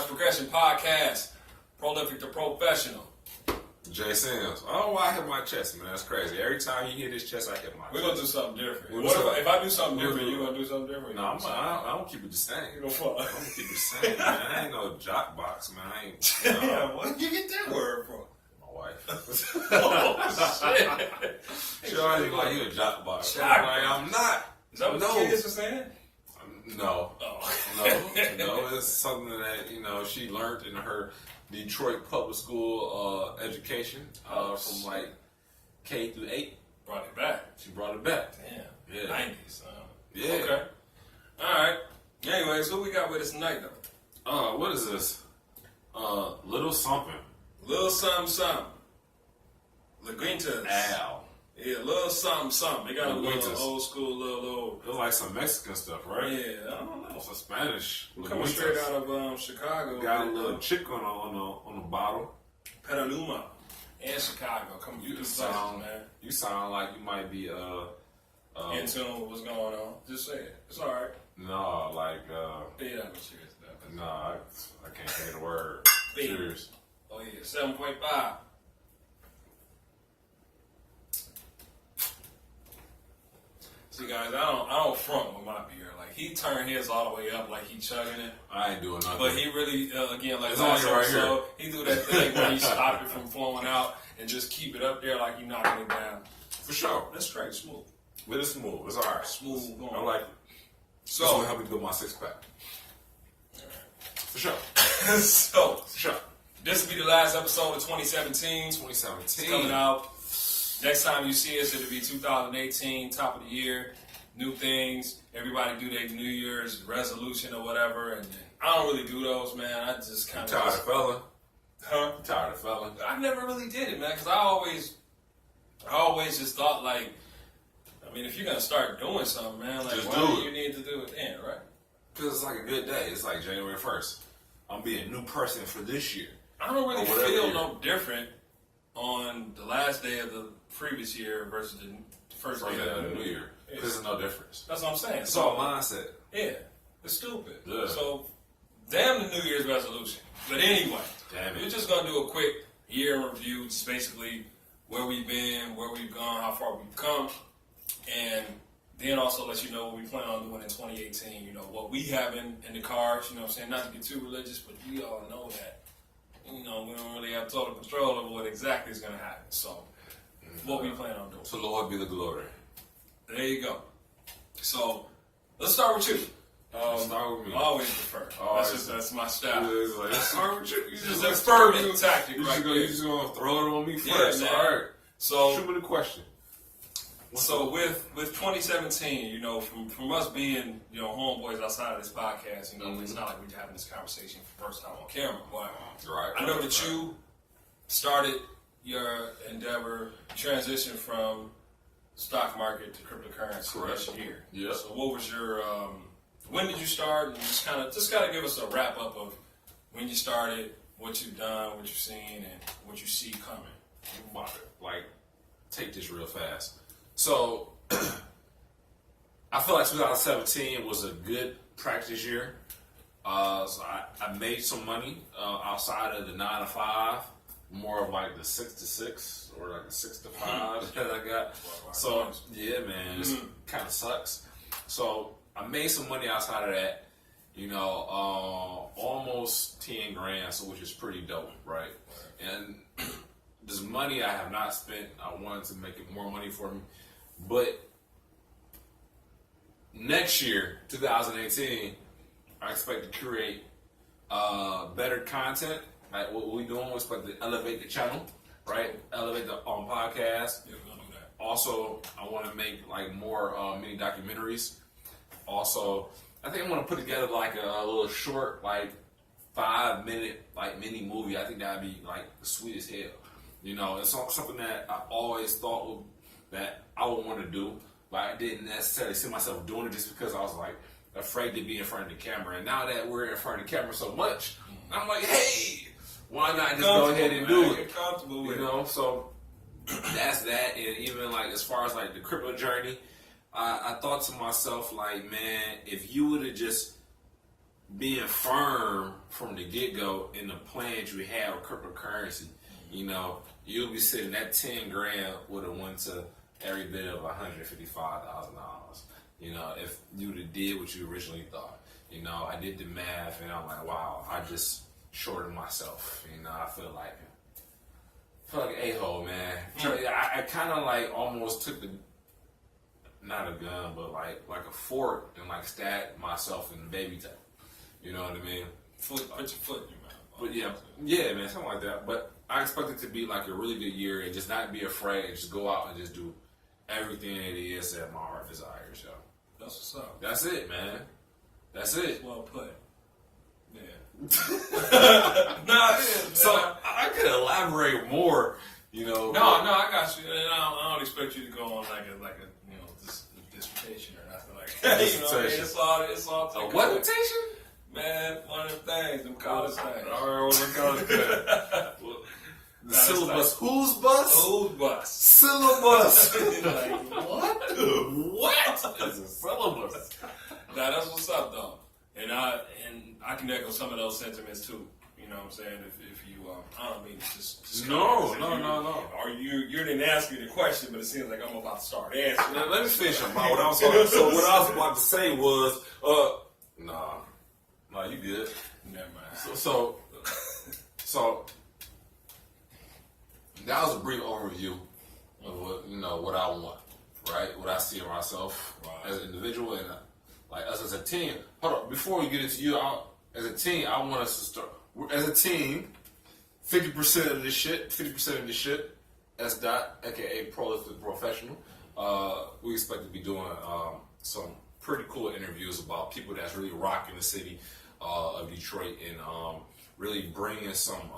Conscious Progression Podcast. Prolific the Professional. J Sims. I don't know why I hit my chest, man. That's crazy. Every time you hit his chest, I hit my chest. We're going to do something different. What if I do something different, you going to do something different? No, I don't keep it the same. You know what? I don't keep it the same, man. I ain't no jock box, man. I ain't. Yeah, where did you get that word from? My wife. Oh, shit. She already like, you a jock box. Jock Like, I'm not. Is that what the kids are saying? No. Oh. No. It's something that, she learned in her Detroit public school education from like K through 8. Brought it back. She brought it back. Damn. Yeah. 90s. Yeah. Okay. All right. Anyways, who we got with us tonight, though? What is this? Little something. Little something. Laguintas. Al. Yeah, little something. They got a little Laguintas. old school, little. It's like some Mexican stuff, right? Yeah, I don't know. Some Spanish. Coming straight out of Chicago. Got a little chick on the bottle. Petaluma and Chicago. Coming through places, man. You sound like you might be in tune with what's going on. Just say it. It's all right. No, like Yeah, I'm serious. no, I can't say the word. Big. Cheers. Oh yeah, 7.5. See, guys, I don't front with my beer. Like, he turned his all the way up like he chugging it. I ain't doing nothing. But he really, again, like it's last only right episode, he do that thing where he stop it from flowing out and just keep it up there like he knocking it down. For sure. That's straight smooth. But it's smooth. It's all right. Smooth going. I like it. So, It's gonna help me build my 6-pack. For sure. so, For sure. this will be the last episode of 2017. 2017. It's coming out. Next time you see us, it'll be 2018, top of the year, new things. Everybody do their New Year's resolution or whatever, and I don't really do those, man. I just kind of Tired of fella. Huh? Tired of fella. I never really did it, man, because I always just thought like, I mean, if you're gonna start doing something, man, like Just why do do it. you need to do it then, right? Because it's like a good day. It's like January 1st. I'm being a new person for this year. I don't really Or whatever feel year. no different on the last day of the previous year versus the first day of the new year. Because there's no difference. That's what I'm saying. It's all mindset. Yeah, it's stupid. Yeah. So, damn the New Year's resolution. But anyway, Damn it. we're just going to do a quick year in review, just basically where we've been, where we've gone, how far we've come, and then also let you know what we plan on doing in 2018, what we have in the cards, what I'm saying, not to be too religious, but we all know that, we don't really have total control over what exactly is going to happen. So, what we plan on doing. So Lord be the glory. There you go. So, let's start with you. Start with me. I always defer. That's my style. It's like, let's start with you. It's just an experiment tactic, You right? just gonna throw it on me first. Yeah, All right. So, Shoot me the question. with 2017, from us being homeboys outside of this podcast, it's not like we're having this conversation for the first time on camera. But I know that you started your endeavor, transition from stock market to cryptocurrency this year. Yeah. So what was your when did you start? And just kind of give us a wrap up of when you started, what you've done, what you've seen, and what you see coming. I'm about to, take this real fast. So, I feel like 2017 was a good practice year. So I made some money outside of the 9 to 5, more of like the 6 to 6 or like the 6 to 5 that I got. So yeah, man, it kind of sucks. So I made some money outside of that. Almost 10 grand, so which is pretty dope, right? And this money I have not spent. I wanted to make it more money for me. But next year, 2018, I expect to create better content. Like what we're doing, we expect to elevate the channel, right? Elevate the podcast. Yeah, we're gonna do that. Also, I want to make more mini documentaries. Also, I think I want to put together a little short 5-minute mini movie. I think that'd be sweet as hell. It's something that I always thought that I would want to do, but I didn't necessarily see myself doing it just because I was afraid to be in front of the camera. And now that we're in front of the camera so much, I'm like, hey, why not just go ahead and do it? Get comfortable with it. So that's that. And even as far as the crypto journey, I thought to myself, man, if you would have just being firm from the get-go in the plans you have with cryptocurrency, you know, you'll be sitting that 10 grand would have went to every bit of $155,000. You know, if you'd have did what you originally thought. You know, I did the math and I'm like, wow, I just shorted myself. You know, I feel like an a-hole, man. I kind of like almost took not a gun, but like a fork and like stabbed myself in the baby tail. You know what I mean? Put your foot in your mouth. But yeah, man, something like that. But I expect it to be like a really good year and just not be afraid and just go out and just do everything it is that my heart desires, yo. That's what's up. That's it, man. That's it. Well put. Yeah. So I could elaborate more, you know. No, I got you. And I don't expect you to go on like a dissertation or nothing like that. You know what I mean? It's all a what notation? Man, one of them things, them college things. All right, one of them college things. The syllabus. Whose bus? Whose bus? Syllabus. Like, what? What? It's a syllabus. Nah, that's what's up though. And I can echo some of those sentiments too. You know what I'm saying? If you I don't mean to just no. Or you didn't ask me the question, but it seems like I'm about to start answering. Let me finish about what I was about to say. So what I was about to say was, nah, you good. Never mind. So that was a brief overview of what I want, right? What I see in myself as an individual and like us as a team. Hold on, before we get into you, as a team, I want us to start. As a team, 50% of this shit, S. Dot, aka Prolyphic Professional. We expect to be doing some pretty cool interviews about people that's really rocking the city of Detroit and really bringing some.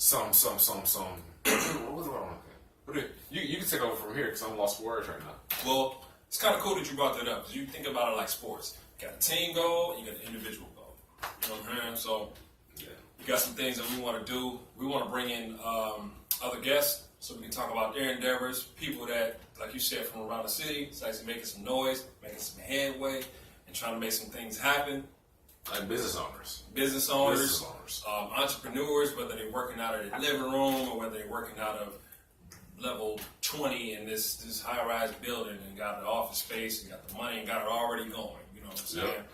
What do I want to? You can take over from here because I'm lost for words right now. Well, it's kind of cool that you brought that up because you think about it like sports. You got a team goal, you got an individual goal. You know what I'm saying? So, yeah, we got some things that we want to do. We want to bring in other guests so we can talk about their endeavors. People that, like you said, from around the city, it's actually making some noise, making some headway, and trying to make some things happen. Like business owners, entrepreneurs, whether they're working out of their living room or whether they're working out of level 20 in this high-rise building and got the office space and got the money and got it already going. You know what I'm saying? Yep.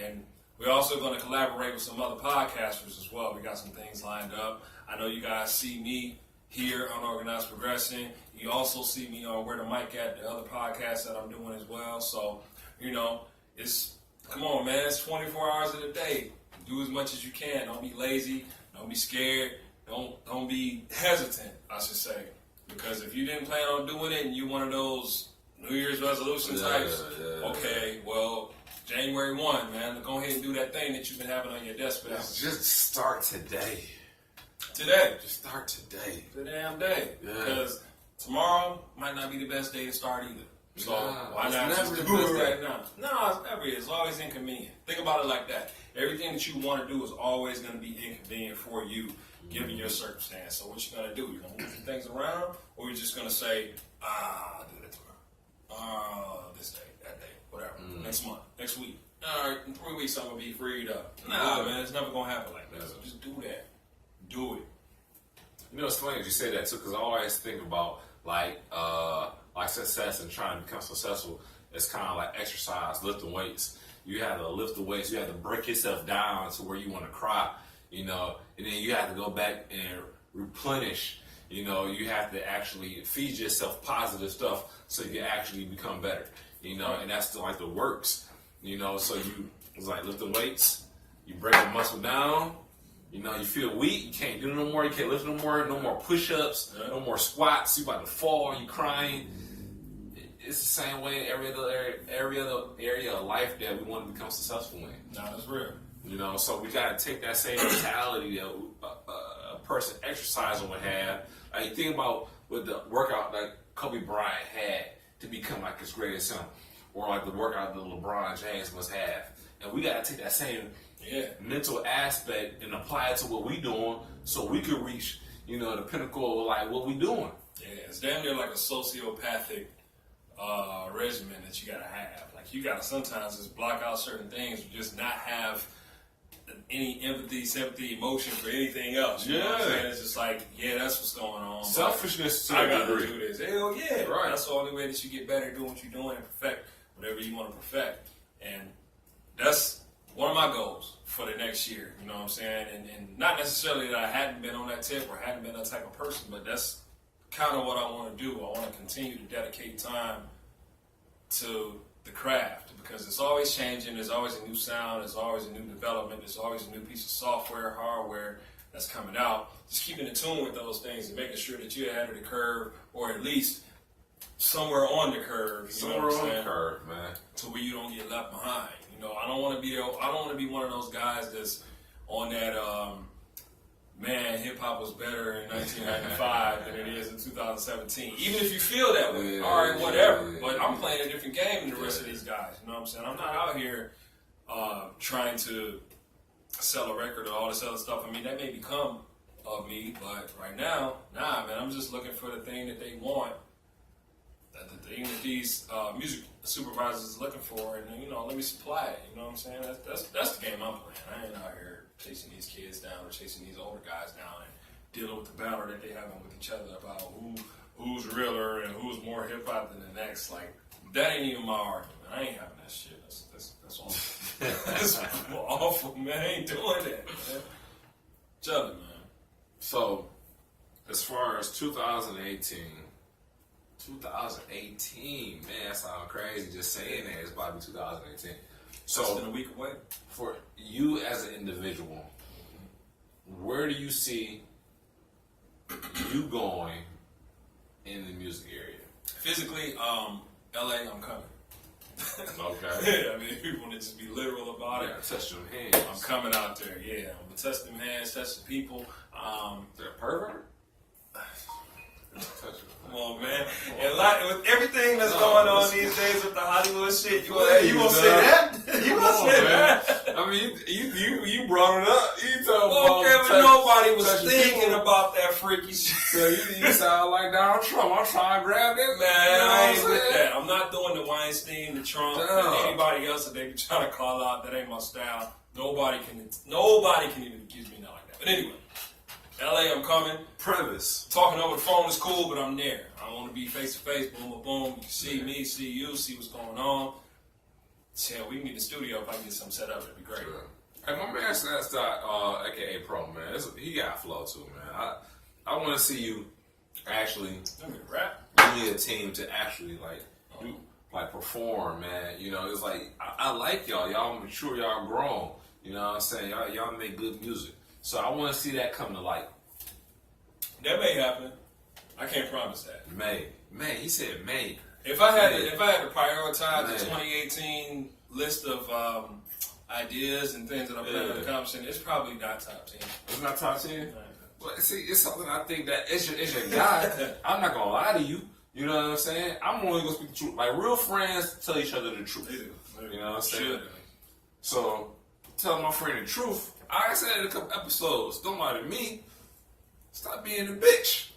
And we're also going to collaborate with some other podcasters as well. We got some things lined up. I know you guys see me here on Organized Progressing. You also see me on Where the Mic At, the other podcast that I'm doing as well. So, you know, come on, man. It's 24 hours in a day. Do as much as you can. Don't be lazy. Don't be scared. Don't be hesitant, I should say. Because if you didn't plan on doing it and you one of those New Year's resolution types, okay, well, January 1, man, go ahead and do that thing that you've been having on your desk. Just start today. Just start today. The damn day. Yeah. Because tomorrow might not be the best day to start either. So why not just do it right now? No, it's never. It's always inconvenient. Think about it like that. Everything that you want to do is always going to be inconvenient for you, given your circumstance. So what you going to do? You're going to move some things around, or you're just going to say, I'll do that tomorrow. This day, that day, whatever. Next month, next week. All right, in 3 weeks I'm going to be freed up. Nah, man, it's never going to happen like that. So just do that. Do it. You know, it's funny that you say that too, because I always think about like success and trying to become successful. It's kind of like exercise, lifting weights. You have to lift the weights. You have to break yourself down to where you want to cry, you know, and then you have to go back and replenish. You know, you have to actually feed yourself positive stuff so you can actually become better, you know, and that's like the works, you know. So it's like lifting weights, you break the muscle down, you know, you feel weak, you can't do no more, you can't lift no more push-ups, no more squats, you about to fall, you crying. It's the same way in every other area of life that we want to become successful in. No, that's real. You know, so we got to take that same mentality that a person exercising would have. Like, think about with the workout that Kobe Bryant had to become like his greatest him, or like the workout that LeBron James must have. And we got to take that same mental aspect and apply it to what we doing, so we could reach, you know, the pinnacle of like what we doing. Yeah, it's damn near like a sociopathic regimen that you gotta have. Like you gotta sometimes just block out certain things, or just not have any empathy, sympathy, emotion for anything else. You know what I'm saying? It's just like, yeah, that's what's going on. Selfishness. I gotta do this. Hell yeah, right. That's the only way that you get better doing what you're doing and perfect whatever you want to perfect. And that's one of my goals for the next year. You know what I'm saying? And not necessarily that I hadn't been on that tip or hadn't been that type of person, but that's kind of what I want to do. I want to continue to dedicate time to the craft, because it's always changing. There's always a new sound. There's always a new development. There's always a new piece of software, hardware that's coming out. Just keeping in tune with those things and making sure that you're ahead of the curve, or at least somewhere on the curve. Somewhere on the curve, man. To where you don't get left behind. You know, I don't want to be one of those guys that's on that. Man, hip hop was better in 1995 than it is in 2017. Even if you feel that way, all right, whatever. But I'm playing a different game than the rest of these guys. You know what I'm saying? I'm not out here trying to sell a record or all this other stuff. I mean, that may become of me, but right now, nah, man. I'm just looking for the thing that they want, the thing that these music supervisors is looking for, and you know, let me supply it. You know what I'm saying? That's the game I'm playing. I ain't out here chasing these kids down or chasing these older guys down and dealing with the battle that they having with each other about who's realer and who's more hip hop than the next. Like, that ain't even my argument. I ain't having that shit. That's awful. That's awful, man. I ain't doing that, man. Tell it, man. So, as far as 2018, man, that sounds crazy just saying that. It's about to be 2018. So, less than a week away. For you as an individual, where do you see you going in the music area? Physically, LA, I'm coming. Okay. I mean, if you want to just be literal about it. Touch them hands. I'm coming out there, yeah. I'm going to touch them hands, touch the people. They're a pervert? Come on, man. And with everything that's going on these days with the Hollywood shit, you gonna say that? You gonna say that? I mean, you brought it up. You talking okay, about but nobody was thinking people about that freaky shit. So you sound like Donald Trump. I'm trying to grab that. Man, I ain't with that. I'm not doing the Weinstein, the Trump, and anybody else that they be trying to call out. That ain't my style. Nobody can even accuse me not like that. But anyway. LA, I'm coming. Premise. Talking over the phone is cool, but I'm there. I want to be face to face, boom, boom, boom. You can see me, see you, see what's going on. Hell, we can get in the studio if I can get something set up. It'd be great. Sure. Hey, my man Stats aka Pro, man. He got flow too, man. I want to see you actually rap. You need a team to actually perform, man. You know, it's like I like y'all. Y'all mature. Y'all grown. You know what I'm saying? Y'all make good music. So I want to see that come to light. That may happen. I can't promise that. May. He said May. If I had to prioritize the 2018 list of ideas and things that I'm planning on accomplishing, it's probably not top 10. It's not top 10? Well, see, it's something I think that it's your guy. I'm not gonna lie to you. You know what I'm saying? I'm only gonna speak the truth. Like, real friends tell each other the truth. They do. You know what I'm saying? So, tell my friend the truth. I said in a couple episodes, don't lie to me. Stop being a bitch.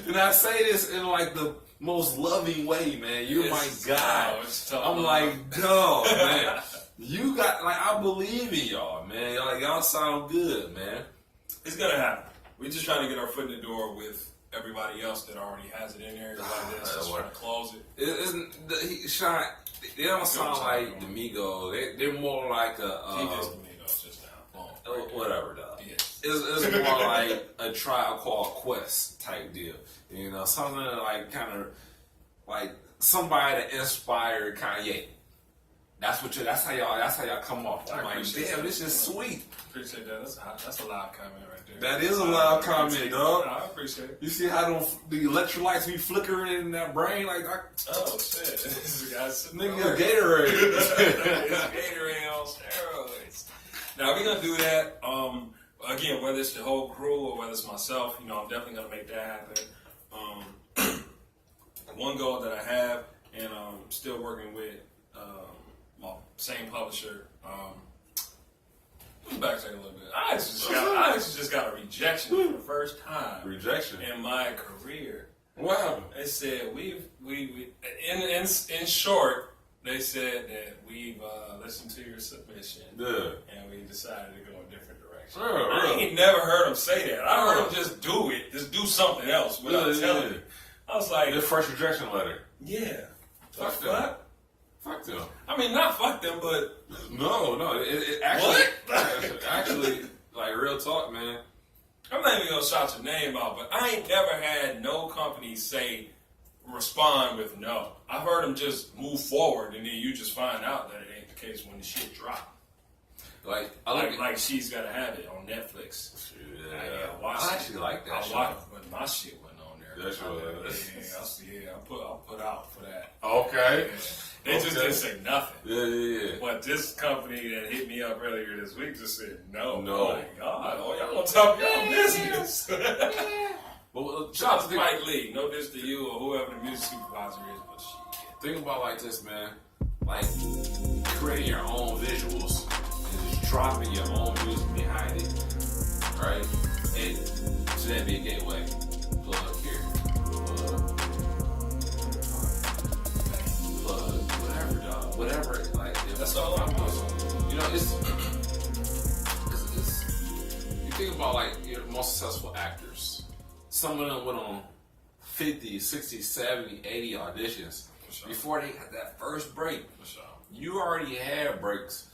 And I say this in like the most loving way, man. You're my guy. I'm like, dog, man. You got, like, I believe in y'all, man. Like, y'all sound good, man. It's gonna happen. We're just trying to get our foot in the door with everybody else that already has it in there. Everybody that's just trying to close it. Sean, they don't sound like the Migos. They're more like a. He just the Migos just now. Whatever, though. Yeah. It's more like a Tribe Called Quest type deal. You know, something like kind of like somebody that inspired Kanye. That's how y'all come off. I'm like, damn, this is sweet. Appreciate that. That's a loud comment right there. That is a loud comment, dog. I appreciate it. You see how the electrolytes be flickering in that brain? Like, oh shit, this is a guy sitting nigga Gatorade. It's Gatorade on steroids. Now we're gonna do that. Again, whether it's the whole crew or whether it's myself, you know, I'm definitely gonna make that happen. One goal that I have, and I'm still working with my same publisher. Let's backtrack a little bit. I actually just got a rejection for the first time. Rejection in my career. What happened? They said we in short, they said that we've listened to your submission, and we decided to go a different direction. I ain't never heard them say that. I heard them just do it, just do something else without telling me. I was like, their first rejection letter. Yeah, Fuck them. Fuck them. I mean, not fuck them, but no. It actually, actually, like real talk, man. I'm not even gonna shout your name out, but I ain't never had no company respond with no. I've heard them just move forward, and then you just find out that it ain't the case when the shit drop. Like She's Gotta Have It on Netflix. Yeah, I actually like that. I watched when my shit went on there. That's I'll put out for that. Okay. Yeah. They just didn't say nothing. Yeah. But this company that hit me up earlier this week just said no. No. Oh my God. Oh, y'all gonna talk y'all business. Well, shout out to Mike Lee. No diss to you or whoever the music supervisor is, but shit. Think about like this, man. Like creating your own visuals and just dropping your own music behind it, right? And so that'd be a gateway. Plug here, plug whatever, dog. Whatever, like that's all I'm doing. You know, it's you think about like your most successful actors. Some of them went on 50, 60, 70, 80 auditions before they got that first break. You already had breaks.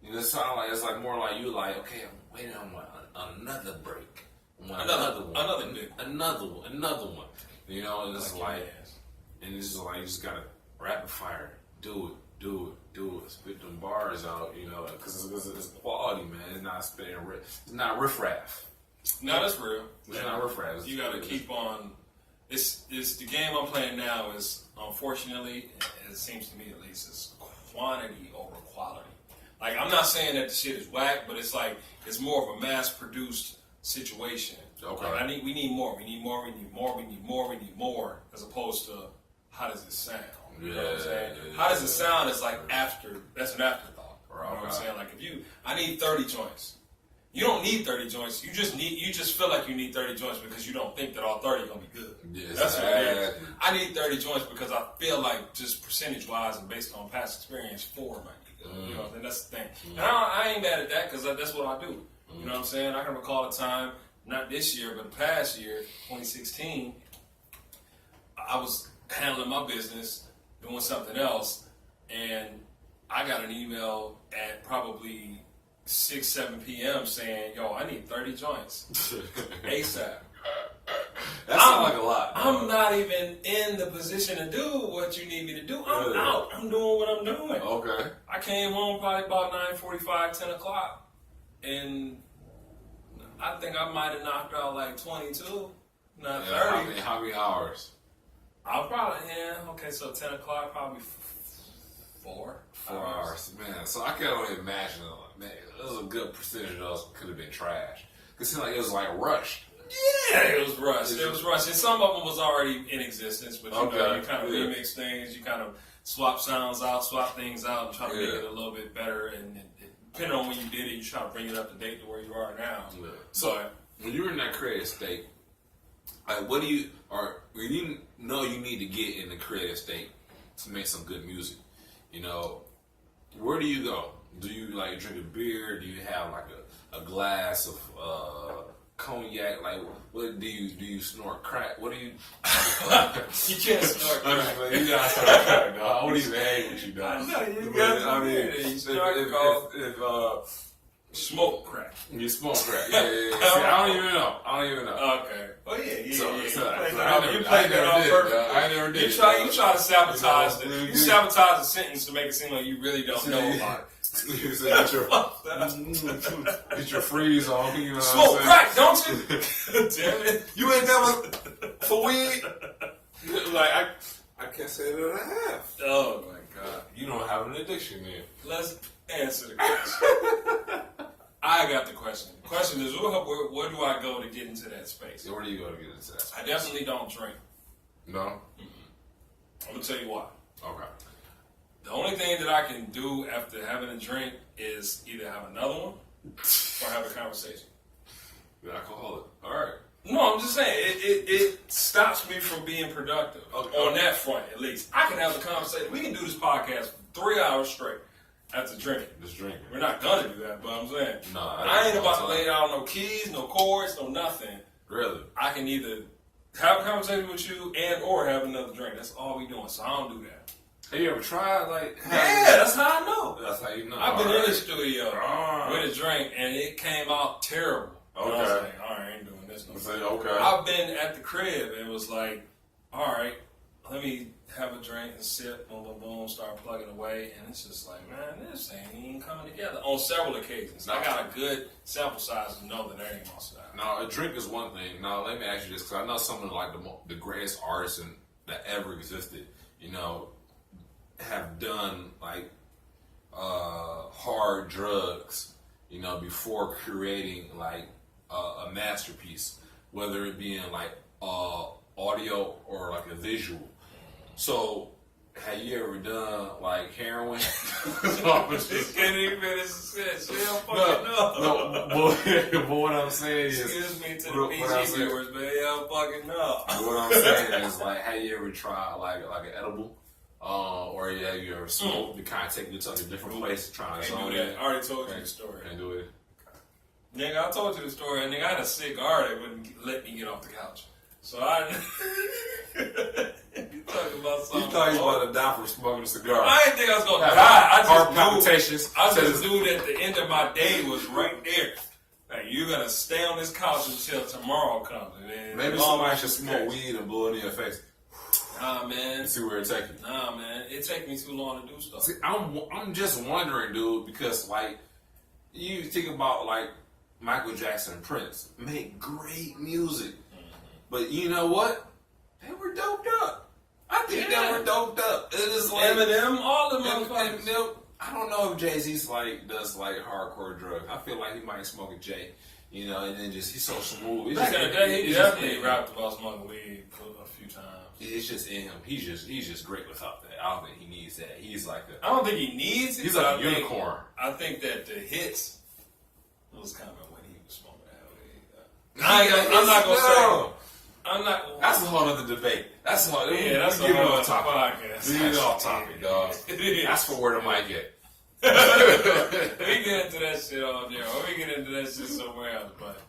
You know, it's like more like you like, okay, I'm waiting on another break. Another one. You know, and it's and it's just like you just gotta rapid fire, do it, spit them bars out. You know, because it's quality, man. It's not spitting, it's not riffraff. No, that's real. It's not riffraff. You gotta keep on. It's the game I'm playing now is, unfortunately, it seems to me at least, is quantity over quality. Like, I'm not saying that the shit is whack, but it's like it's more of a mass-produced situation. Okay. Like, we need more, as opposed to how does it sound? You know what I'm saying? How does it sound is like that's an afterthought. Right. You know what I'm saying? Like, I need 30 joints. You don't need 30 joints. You just feel like you need 30 joints because you don't think that all 30 are gonna be good. Yes, that's what it is. I need 30 joints because I feel like just percentage-wise and based on past experience, 4 might be good. You know, and that's the thing. And I ain't mad at that because that's what I do. You know what I'm saying? I can recall a time, not this year, but the past year, 2016, I was handling my business, doing something else, and I got an email at probably 6, 7 p.m. saying, yo, I need 30 joints ASAP. That sounds like a lot. I'm not even in the position to do what you need me to do. I'm out. I'm doing what I'm doing. Okay. I came home probably about 9:45, 10 o'clock, and I think I might have knocked out like 22, not 30. How many hours? I'll probably, okay, so 10 o'clock, probably 4 hours. Man, so I can only imagine, man, it was a good percentage of those could have been trash. Because it seemed like it was like rushed. Yeah, it was rushed. It was rushed. And some of them was already in existence, but you know, you kind of remix things, you kind of swap sounds out, swap things out, and try to make it a little bit better. And depending on when you did it, you try to bring it up to date to where you are now. Yeah. So when you were in that creative state, like what do you know you need to get in the creative state to make some good music? You know, where do you go? Do you like drink a beer? Do you have like a glass of cognac? Like, what do you snort crack? What do you? You can't snort crack. You gotta snort crack, dog. I wouldn't even hang with you, dog. I know you got if smoke crack. You smoke crack. Yeah. See, I don't even know. Okay. Oh yeah. So, you played that on purpose. I never did. You try to sabotage you sabotage the sentence to make it seem like you really don't know about it. Get your freeze on. You know smoke crack, don't you? Damn it! You ain't never for weed. Like I can't say that I have. Oh my God! You don't have an addiction, then. Let's answer the question. I got the question. The question is, where do I go to get into that space? Where do you go to get into that space? I definitely don't drink. No? Mm-hmm. I'm going to tell you why. Okay. The only thing that I can do after having a drink is either have another one or have a conversation. The alcoholic. All right. No, I'm just saying it stops me from being productive on that front. At least I can have a conversation. We can do this podcast for 3 hours straight after drinking. Just drinking. We're not gonna do that, but I'm saying No, I ain't about to lay down no keys, no chords, no nothing. Really? I can either have a conversation with you and or have another drink. That's all we doing. So I don't do that. Have you ever tried Yeah, that's how I know. That's how you know. I've been in the studio with a drink and it came out terrible. Okay. I was like, all right, I ain't doing this no more. Okay. I've been at the crib and was like, all right, let me have a drink and sip, boom, boom, boom, start plugging away. And it's just like, man, this ain't even coming together on several occasions. I got a good sample size to know that there ain't most of that. Now, a drink is one thing. Now, let me ask you this, because I know some of like the greatest artists that ever existed, you know, have done like hard drugs, you know, before creating like a masterpiece, whether it be in like audio or like a visual. So, have you ever done like heroin? Can't even finish the shit. But what I'm saying is, excuse me to the PG viewers, but hell fucking no. What I'm saying is, like, have you ever tried like an edible? Or have you ever smoked to kind of take you to a different place, trying to do that. I already told you the story. Can't do it. Nigga, I told you the story, and nigga, I had a cigar that wouldn't let me get off the couch. So I. You talking about something? You thought you was about to die from smoking a cigar? I didn't think I was gonna die. Heart palpitations. I just knew that the end of my day was right there. Like, you're gonna stay on this couch until tomorrow comes. And maybe somebody should smoke weed and blow it in your face. Nah, man. See where it takes you. Nah, man. It takes me too long to do stuff. See, I'm just wondering, dude, because like you think about like Michael Jackson and Prince make great music, but you know what? They were doped up. I think they were doped up. It is like Eminem, all the motherfuckers. I don't know if Jay-Z's like does like hardcore drugs. I feel like he might smoke a J, you know, and then just he's so smooth. Back in the day, he definitely rapped about smoking weed a few times. It's just in him. He's just great without that. I don't think he needs that. He's like I don't think he needs it. He's like a unicorn. I think that the hits was kind of when he was smoking that weed. I'm not gonna say. I'm not. That's a whole other debate. That's a whole. Yeah, that's a whole other podcast. We get off topic, dog. That's for where the mic at. We get into that shit on there, or we get into that shit somewhere else. But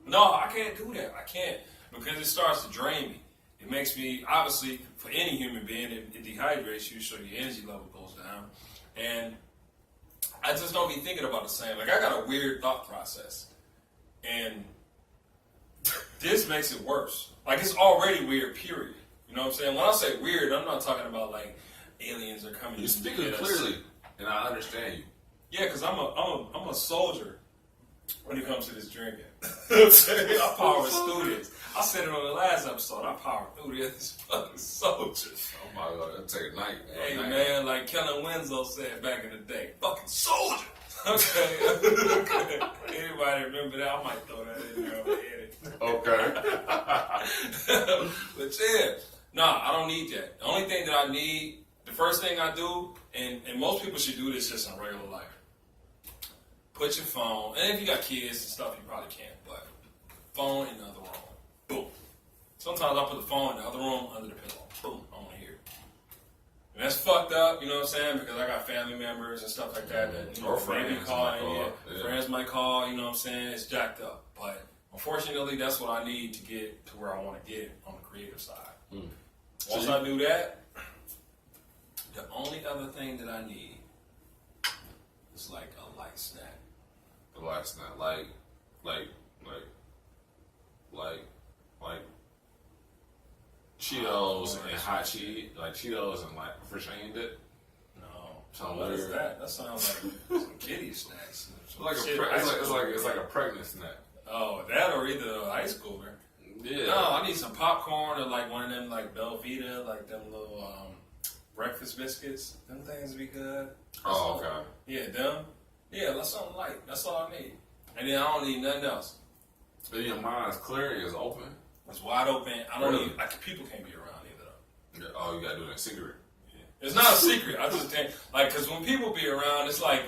no, I can't do that. I can't, because it starts to drain me. It makes me, obviously, for any human being, it dehydrates you, so your energy level goes down. And I just don't be thinking about the same. Like, I got a weird thought process. And this makes it worse. Like, it's already weird, period. You know what I'm saying? When I say weird, I'm not talking about, like, aliens are coming. You're speaking clearly, and I understand you. Yeah, because I'm a soldier when it comes to this drinking. I power through this. I said it on the last episode. I power through this fucking soldiers. Oh my God, that'll take a night. Hey man, like Kellen Winslow said back in the day, fucking soldier. Okay. Anybody remember that? I might throw that in there over the Okay. But yeah, nah, I don't need that. The only thing that I need, the first thing I do, and most people should do this just in regular life. Put your phone, and if you got kids and stuff, you probably can't, but phone in the other room. Boom. Sometimes I put the phone in the other room under the pillow. Boom. I want to hear it. And that's fucked up, you know what I'm saying? Because I got family members and stuff like that. You know, or friends call. Friends might call, you know what I'm saying? It's jacked up. But unfortunately, that's what I need to get to where I want to get on the creative side. Once I do that, the only other thing that I need is like a light snack. A light snack, like Cheetos and hot cheese, like Cheetos and like fish onion dip. No, what is that? That sounds like some kiddie snacks. It's like a pregnant snack. Oh, that or either a ice cooler. Yeah. No, I need some popcorn or like one of them like Belvita, like them little breakfast biscuits. Them things be good. Oh, okay. Yeah, them. Yeah, that's something light. That's all I need. And then I don't need nothing else. So your mind's clear, it's open. It's wide open. I don't need. People can't be around either though. Yeah, oh, you gotta do that secret. Yeah. It's not a secret. I just think because when people be around, it's like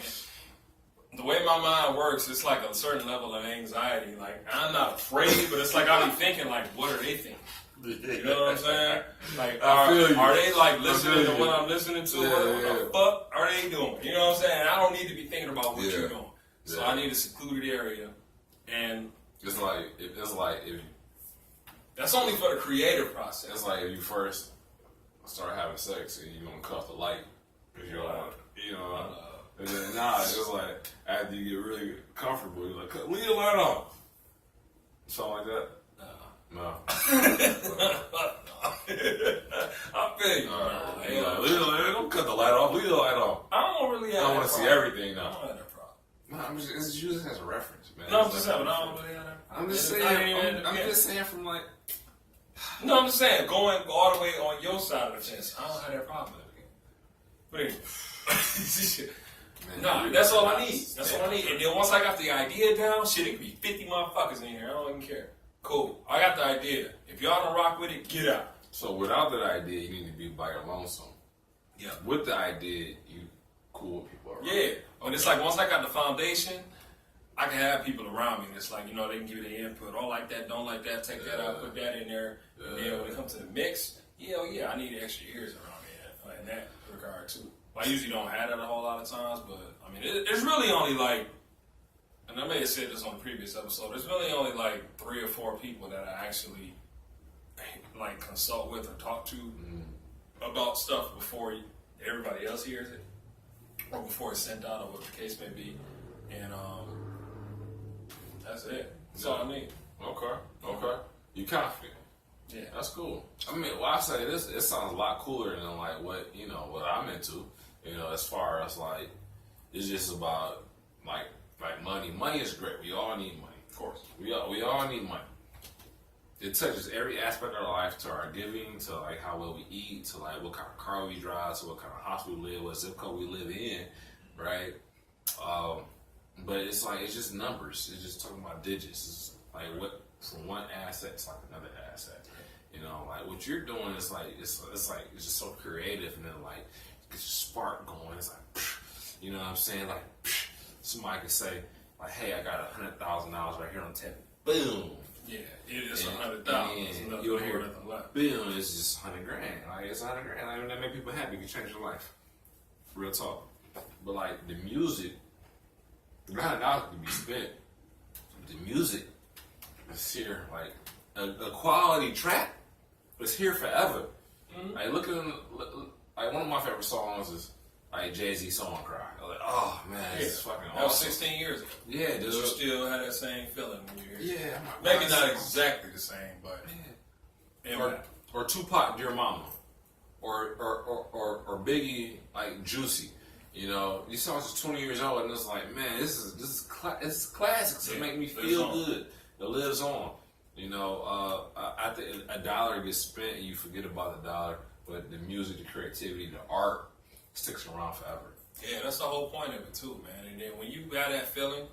the way my mind works, it's like a certain level of anxiety. Like, I'm not afraid, but it's like I be thinking, like, what are they thinking? You know what I'm saying? Like, are they like listening to what I'm listening to? What the fuck are they doing? You know what I'm saying? I don't need to be thinking about what you're doing. So I need a secluded area, and it's like if that's only for the creative process. It's like if you first start having sex and you don't cut the light because you're like, you know. And then it's like after you get really comfortable, you're like, leave the light on. Something like that. No. I feel you. Don't cut the light off. Leave the light on. I don't really have I don't want to see everything now. I don't have that problem. No, I'm just it's used as a reference, man. No, I'm just saying. I don't really have that problem. I'm just saying. I'm just saying from like. No, I'm just saying going all the way on your side of the fence. I don't have that problem. But anyway. Nah, that's all I need. That's all I need. And then once I got the idea down, shit, it could be 50 motherfuckers in here. I don't even care. Cool. I got the idea. If y'all don't rock with it, get out. So without that idea, you need to be by your lonesome. Yeah. With the idea, you cool with people around. Yeah. But it's like once I got the foundation, I can have people around me. It's like, you know, they can give you their input. Oh, like that, don't like that, take that out, put that in there. And then when it comes to the mix, yeah, I need extra ears around me in that regard too. I usually don't have that a whole lot of times, but I mean, it's really only like, and I may have said this on the previous episode, there's really only like 3 or 4 people that I actually like consult with or talk to about stuff before everybody else hears it, or before it's sent out, or what the case may be. And that's it. That's all I need. Okay. You confident? Yeah. That's cool. I mean, well, I say this, it sounds a lot cooler than like what, you know, what I'm into. You know, as far as like, it's just about like money. Money is great. We all need money. Of course. We all need money. It touches every aspect of our life, to our giving, to like how well we eat, to like what kind of car we drive, to what kind of house we live, what zip code we live in, right? But it's like, it's just numbers. It's just talking about digits. It's like what from one asset to like another asset. You know, like what you're doing is like it's just so creative, and then like it's a spark going. It's like, you know what I'm saying? Like somebody could say like, hey, I got $100,000 right here on tap. Boom. Yeah, it's $100,000. You'll hear boom. It's just $100,000. Like it's $100,000. Like, that make people happy. You can change your life. Real talk. But like the music, $100 can be spent. The music is here. Like a quality track. It's here forever. Mm-hmm. Like look at like one of my favorite songs is like Jay-Z "Song Cry." I'm like, oh man, it's fucking awesome. That was 16 years ago. Yeah, dude. You still had that same feeling when you hear it. Yeah, maybe not exactly the same, but or Tupac, "Dear Mama," or Biggie, like "Juicy." You know, these songs are 20 years old, and it's like, man, it's classics. It make me feel good. It lives on. You know, I think $1 gets spent and you forget about the dollar, but the music, the creativity, the art sticks around forever. Yeah, that's the whole point of it too, man. And then when you got that feeling,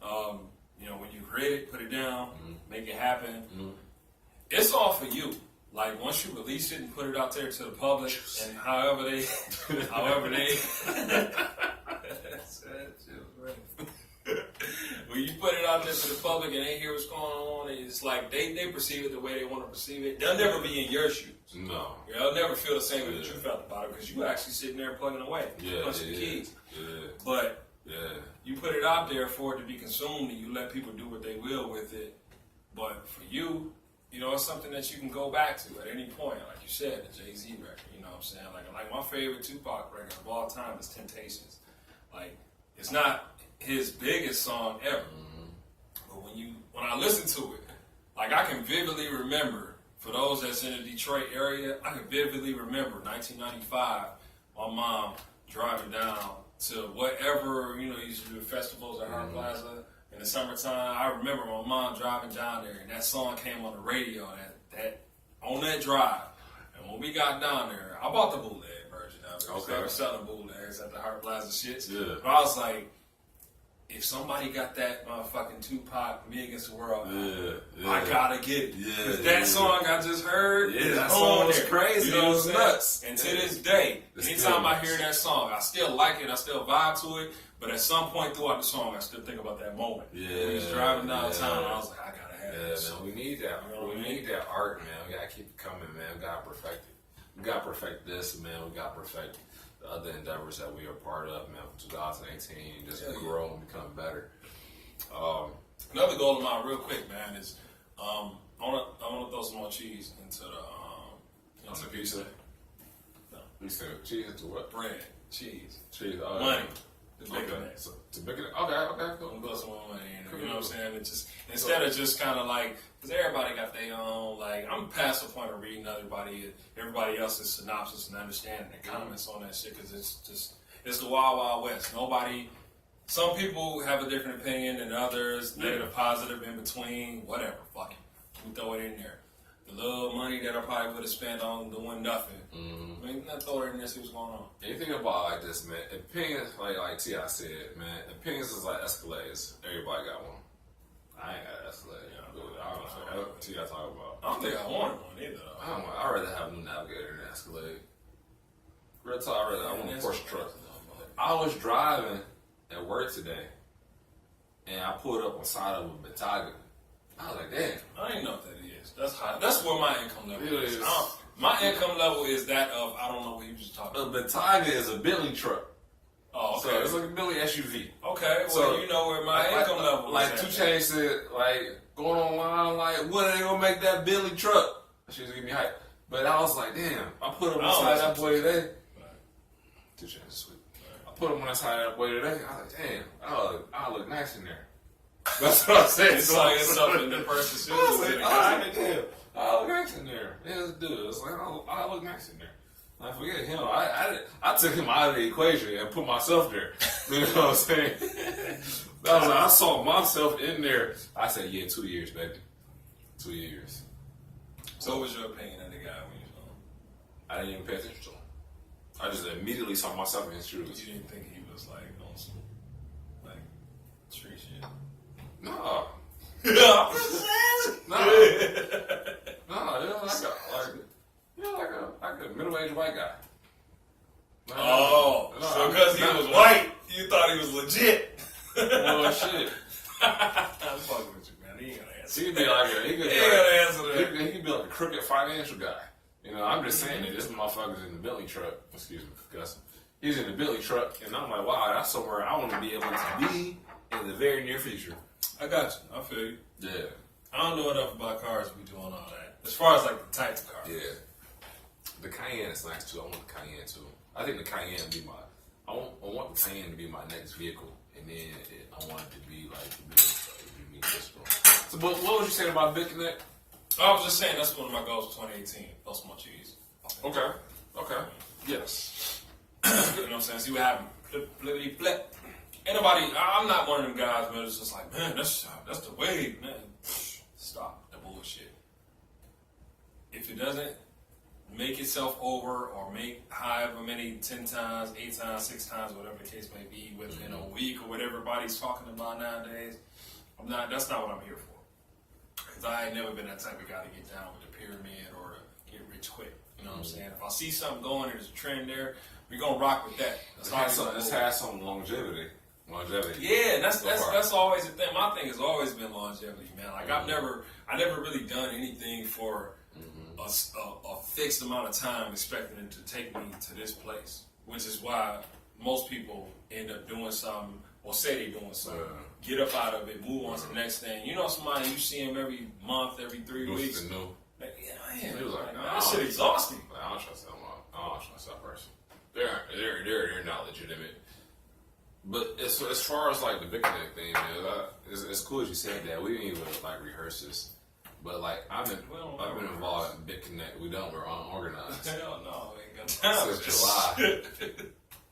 you know, when you create it, put it down, make it happen, it's all for you. Like once you release it and put it out there to the public, and however they when you put it out there to the public and they hear what's going on, it's like they perceive it the way they want to perceive it. They'll never be in your shoes. No. They'll never feel the same way that you felt about it, because you were actually sitting there plugging away, punching the keys. Yeah. But you put it out there for it to be consumed, and you let people do what they will with it. But for you, you know, it's something that you can go back to at any point. Like you said, the Jay-Z record, you know what I'm saying? Like my favorite Tupac record of all time is Temptations. Like, it's not his biggest song ever. But when I listen to it, like I can vividly remember, for those that's in the Detroit area, I can vividly remember 1995, my mom driving down to whatever, you know, used to do festivals at Hart Plaza in the summertime. I remember my mom driving down there, and that song came on the radio that on that drive. And when we got down there, I bought the bootleg version of it. Okay. They were selling bootlegs at the Hart Plaza shits. Yeah. But I was like, if somebody got that motherfucking Tupac, Me Against the World, Yeah. I gotta get it. Yeah, That song I just heard, that song was there. crazy. You know what I'm saying? Nuts. And to this day, It's anytime still I hear that song, I still like it. I still vibe to it. But at some point throughout the song, I still think about that moment. Yeah, when we was driving downtown, I was like, I gotta have this. Man, we need that. You know what We I mean? need that art, man. We gotta keep it coming, man. We gotta perfect it. We gotta perfect this, man. We gotta perfect the other endeavors that we are part of, man. For 2018, just grow and become better. Another goal of mine, real quick, man, is I wanna throw some more cheese into the pizza. No. You said cheese into what? Bread, cheese, Cheese. money. The Okay. bigger So, to make it. Okay. Cool. I'm put some more money in it. You know what I'm saying? It just instead of just kind of like, because everybody got their own. Like, I'm past the point of reading everybody else's synopsis and understanding the comments on that shit, because it's the wild wild west. Some people have a different opinion than others. Negative, positive, in between, whatever. Fuck it, we throw it in there. The little money that I probably would have spent on doing nothing. I mean, let's throw it in there, see what's going on. Anything about like this, man. Opinions, like T.I. said, man. Opinions is like Escalades. Everybody got one. I ain't got an Escalade. I don't know what T.I. talk about. I don't think I wanted one either, though. I'd rather have a new Navigator than an Escalade. Real talk, I want a Porsche truck. I was driving at work today, and I pulled up on the side of a Bentayga. I was like, damn. I didn't know what that is. That's high. That's where my income level It is. is. My income level is that of, I don't know what you was talking A about. Bentayga is a Bentley truck. Oh, okay. So it's like a Bentley SUV. Okay, well, So, you know where my income level is. Like 2 Chainz said, like, going online, like, when are they gonna make that Bentley truck? She was giving me hype. But I was like, damn, I put him beside that boy today. 2 Chainz is sweet. I put him on that side of that boy today. I was like, damn, I look nice in there. That's what I said. It's like it's something the person should I was do. like, damn, I look nice in there. Yeah, let's do it. It's like, I look nice in there. I forget him. I took him out of the equation and put myself there. You know what I'm saying? I saw myself in there. I said, yeah, 2 years, baby. 2 years. So what was your opinion of the guy when you saw him? I didn't even pay attention to him. I just immediately saw myself in his shoes. You didn't think he was like on some like street shit? No. I'm just saying. No, like a middle-aged white guy. Oh, No, so because he was white, you thought he was legit. Well, shit. I'm fucking with you, man. He ain't gonna answer. He could be like He ain't gonna answer that. he could be like a crooked financial guy. You know, I'm just saying that this motherfucker's in the Bentley truck. Excuse me for cussing. He's in the Bentley truck, and I'm like, wow, that's somewhere I want to be able to be in the very near future. I got you. I feel you. Yeah. I don't know enough about cars to be doing all that. As far as like the types of cars. Yeah. The Cayenne is nice too. I want the Cayenne too. I think the Cayenne be I want the Cayenne to be my next vehicle, and then I want it to be like the biggest vehicle. So, but what was you saying about Big Connect? I was just saying that's one of my goals for 2018. Throw some more cheese. Okay. Yes. You know what I'm saying? See what happens. Flip. Anybody, I'm not one of them guys, man. It's just like, man, that's the way, man. Stop the bullshit. If it doesn't make itself over or make however many 10 times, 8 times, 6 times, whatever the case may be within a week or what everybody's talking about nowadays, that's not what I'm here for. Because I ain't never been that type of guy to get down with the pyramid or to get rich quick. You know what I'm saying? If I see something going, there's a trend there, we're going to rock with that. Let's have some longevity. Yeah, and that's always the thing. My thing has always been longevity, man. Like I never really done anything for a fixed amount of time expecting it to take me to this place, which is why most people end up doing something or say they're doing something, get up out of it, move on to the next thing. You know, somebody you see him every month, every 3 weeks. Like, yeah, I am. He was like, that shit exhausting. I don't trust that person. They're not legitimate. But as far as like the Big Connect thing, man, it's cool as you said that. We didn't even like rehearse this, but like I've been involved in Big Connect. We're unorganized. Hell no, we ain't got time since July.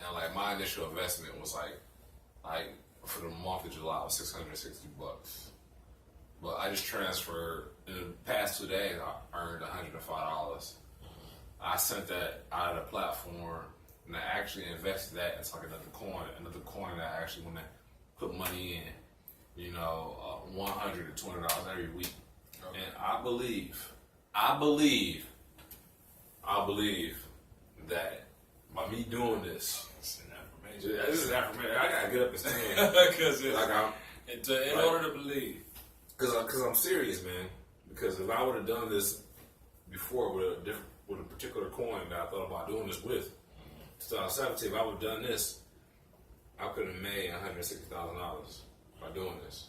And like my initial investment was like for the month of July was $660. But I just transferred in the past 2 days. I earned $105. I sent that out of the platform. And I actually invested that into like another coin that I actually want to put money in, $100 to $200 every week. Okay. And I believe that by me doing this, this is affirmation. I gotta get up and stand because in order to believe. Because I'm serious, man. Because if I would have done this before with a particular coin that I thought about doing this with, 2017, if I would have done this, I could have made $160,000 by doing this,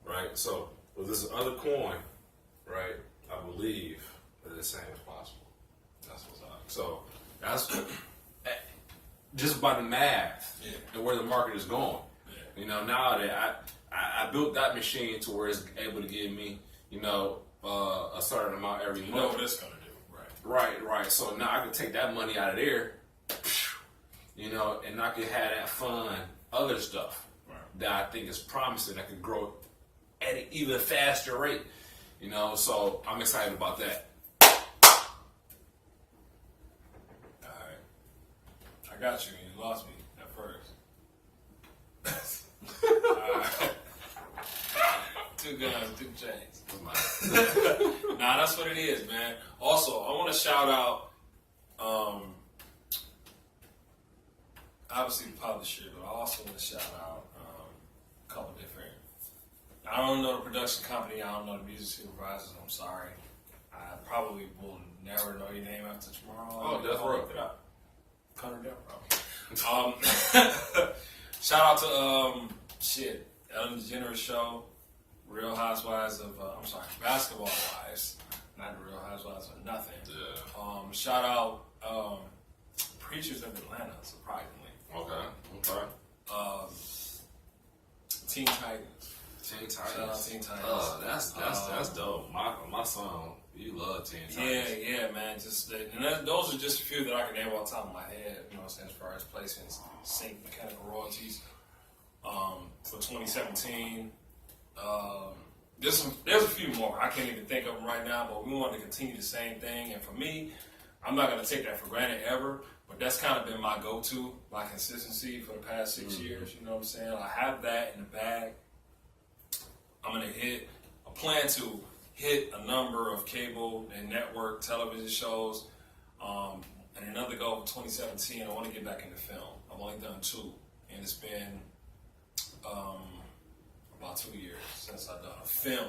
right? So with this other coin, right, I believe that the same is possible. That's what's up. So that's just by the math and where the market is going. Yeah. Now that I built that machine to where it's able to give me, a certain amount every month. You know what it's gonna do, right. So now I can take that money out of there, and I can have that fund other stuff that I think is promising that could grow at an even faster rate. So I'm excited about that. Alright. I got you. You lost me at first. Alright. Two guns, two chains. Nah, that's what it is, man. Also, I want to shout out obviously the publisher, but I also want to shout out a couple different. I don't know the production company. I don't know the music supervisors. I'm sorry. I probably will never know your name after tomorrow. Oh, that's right. Look it up. Connor Devereaux. Shout out to Ellen DeGeneres Show, Real Housewives of Basketball Wives, not the Real Housewives of nothing. Yeah. Shout out Preachers of Atlanta, surprisingly. Okay. Teen Titans. Shout out Teen Titans. That's dope. My son, you love Teen Titans. Yeah, man. Those are just a few that I can name off the top of my head. As far as placements, sync mechanical royalties for 2017. There's a few more. I can't even think of them right now, but we want to continue the same thing. And for me, I'm not going to take that for granted ever. But that's kind of been my go-to, my consistency for the past 6 years. You know what I'm saying? I have that in the bag. I'm going to plan to hit a number of cable and network television shows. And another goal for 2017, I want to get back into film. I've only done 2. And it's been about 2 years since I've done a film.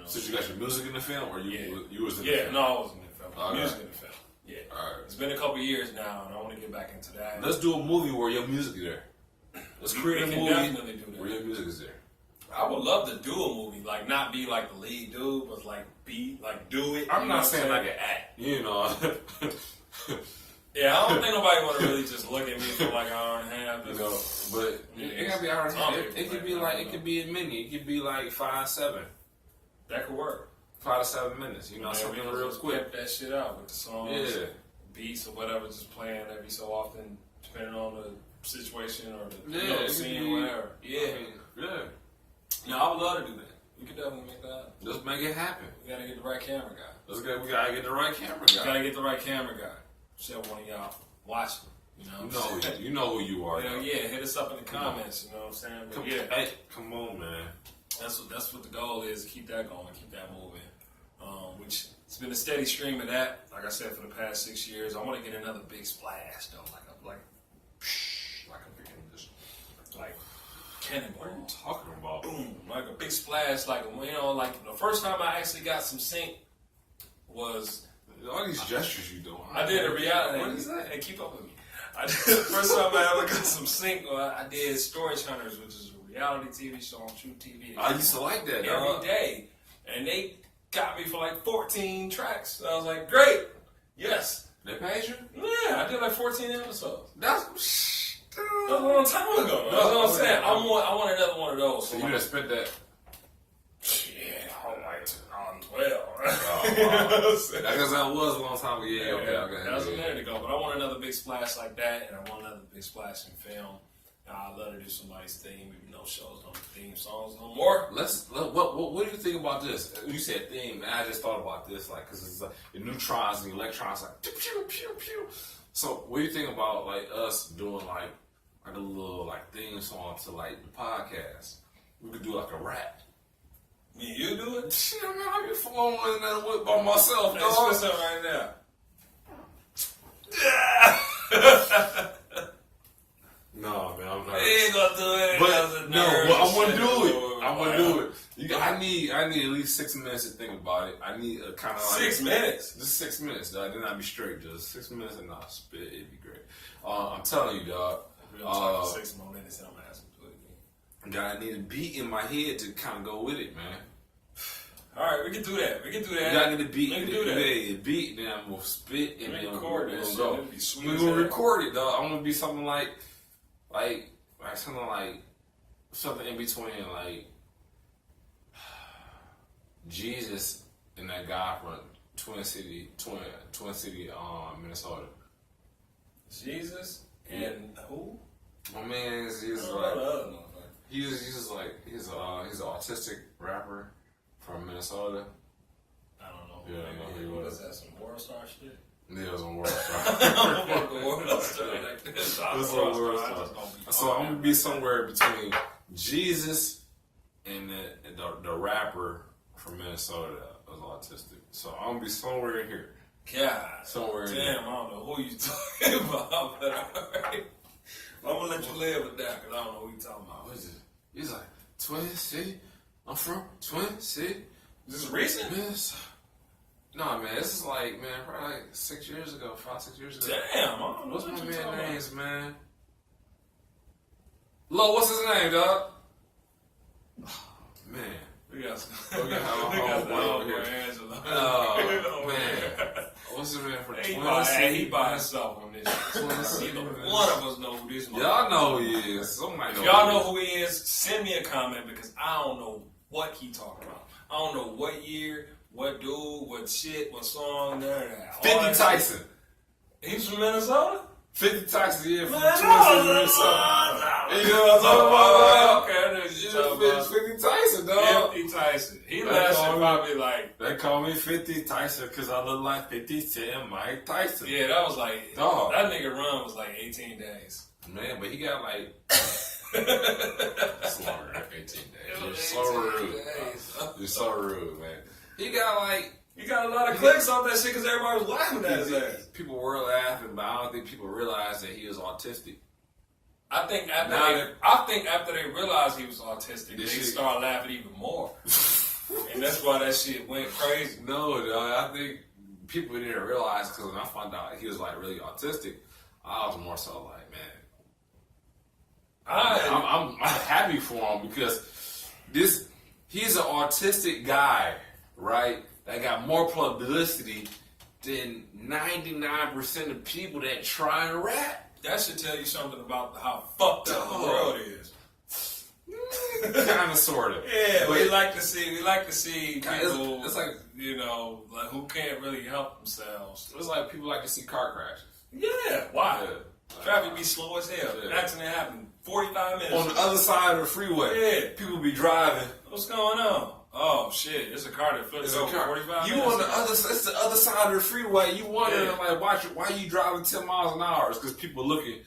Since you got your music in the film, or you was in the film? Yeah, no, I wasn't in the film. Okay. Music in the film. Yeah. All right. It's been a couple years now, and I want to get back into that. Let's do a movie where your music is there. Let's create a movie definitely do that. where your music is there. I would love to do a movie, like not be like the lead dude, but do it. I'm not saying like an act, Yeah, I don't think nobody want to really just look at me for like an hour and a half. But it gotta be an hour and a half. It could be like, it could be a mini. It could be like 5, 7. That could work. 5 to 7 minutes. Something real quick. Pep that shit out with the songs, beats or whatever, just playing every so often, depending on the situation or the scene or whatever. No, I would love to do that. We could definitely make that. Let's make it happen. We gotta get the right camera guy. We gotta get the right camera guy. We gotta get the right camera guy. Share one of y'all watching. You know who you are. Hit us up in the comments. You know what I'm saying? But hey, come on, man. That's what the goal is. To keep that going, keep that moving. Which it's been a steady stream of that. Like I said, for the past 6 years, I want to get another big splash though, like a freaking just like cannonball. What are you talking about? Boom, like a big splash, like the first time I actually got some sync was. All these gestures you doing. I did a reality. What is that? Hey, keep up with me. The first time I ever got some sync, I did Storage Hunters, which is a reality TV show on True TV. I used to like that every day, and they got me for like 14 tracks. So I was like, great, yes. They paid you? Yeah, I did like 14 episodes. That was a long time ago. That's what I'm saying. I want another one of those. So you done spent that? Yeah, I'm like on 12. I guess that was a long time ago. Yeah, okay. That was a minute ago, but I want another big splash like that, and I want another big splash in film. I'd love to do somebody's theme, maybe no shows, no theme songs, no more. What do you think about this? You said theme, man. I just thought about this, like, because it's like the neutrons and the electrons, like, pew, pew, pew, pew. So, what do you think about, like, us doing, like, like a little like theme song to like the podcast. We could do like a rap. Me and you do it? Shit, man, I be flowing in that whip by myself, Let's dog. put something right now. No, man, I'm not. We ain't gonna do it. But no, but I want to do it. I want to do it. I need at least 6 minutes to think about it. I need a kind of like 6 minutes. Just 6 minutes, dog. Then I'd be straight. Just 6 minutes and not spit. It'd be great. I'm telling you, dog. We're gonna talk for 6 more minutes and I'm gonna ask him to do it again. God, I need a beat in my head to kind of go with it, man. All right, we can do that. We can do that. You gotta get a beat. We can do that. A beat, then I'm gonna spit and then record we're this. gonna go. It'll be sweet We're as gonna hell. record it, dog. I'm gonna be something like something in between, like Jesus and that guy from Twin City, Minnesota. Jesus and who? My man is I don't like know the other motherfucker. he's an autistic rapper from Minnesota. I don't know. Yeah, I know who he was. Was that some World Star shit? Yeah, it was on World Star. I don't fuck with World Star like this. It's on World Star. So I'm gonna be somewhere between Jesus and the rapper from Minnesota that was autistic. So I'm gonna be somewhere in here. God. Somewhere in Damn, here. I don't know who you talking about, but alright. I'm gonna let you live with that because I don't know who you talking about. What is it? He's like, Twin City? I'm from Twin City. Is this recent? Minnesota. No, man, this is like, man, probably like 6 years ago, 5, 6 years ago. Damn, I don't know What's what my you man's talking names, man? Lo, what's his name, dog? Man. We got some. We got we got some the over here. Angela. Oh, man. What's his man from He Twin by City? himself on this shit. Neither one of us know who this motherfucker is. Y'all know who he is. Somebody If know y'all who know he who he is, send me a comment because I don't know what he talking about. I don't know what year, what dude, what shit, what song, none of that. is. 50 Tyson. He's from Minnesota? 50 Tyson, yeah, from Man, Twin City, Minnesota. You know what I'm talking about? Okay, I know what you're talking about. 50 Tyson, dog. 50 Tyson. He They lasted call me- probably like, They call me 50 Tyson because I look like 50 Cent Mike Tyson. yeah, that was like, Dog. that nigga run was like 18 days. Man, but he got like it's longer than 18 days. You're so 18 rude. days. You're so rude, man. He got like You got a lot of clicks off that shit because everybody was laughing at his ass. people were laughing, but I don't think people realized that he was autistic. I think Now after they realized he was autistic, they shit- started laughing even more, and that's why that shit went crazy. No, dog, I think people didn't realize because when I found out he was like really autistic, I was more so like, man, I'm happy for him because he's an autistic guy, right? That got more publicity than 99% of people that try and rap. That should tell you something about how fucked up the world is. Kind of, sort of. Yeah, But we like to see people, it's like you know, like who can't really help themselves. it's like people like to see car crashes. Yeah, why? Yeah. Traffic be slow as hell. Yeah. Accident happen 45 minutes. On the other side of the freeway, Yeah. people be driving. What's going on? Oh shit! It's a car that flipped It's a over car. 45 You minutes. on the other? It's the other side of the freeway. You wondering Yeah. like why you driving 10 miles an hour? It's because people looking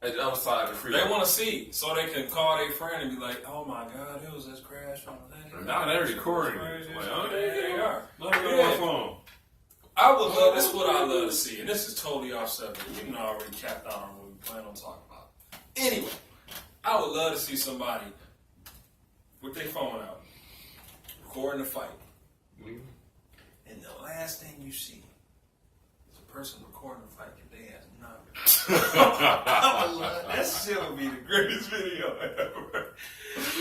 at the other side of the freeway. They want to see, so they can call their friend and be like, "Oh my God, it was this crash on the Now they're recording it. Like, oh, yeah, they are. Let me go on my phone. I would love. This is what I love to see, and this is totally off subject. We know I already capped out on what we plan on talking about. Anyway, I would love to see somebody with their phone out recording a fight, and the last thing you see is a person recording a fight that they has not. I would love, that shit would be the greatest video ever.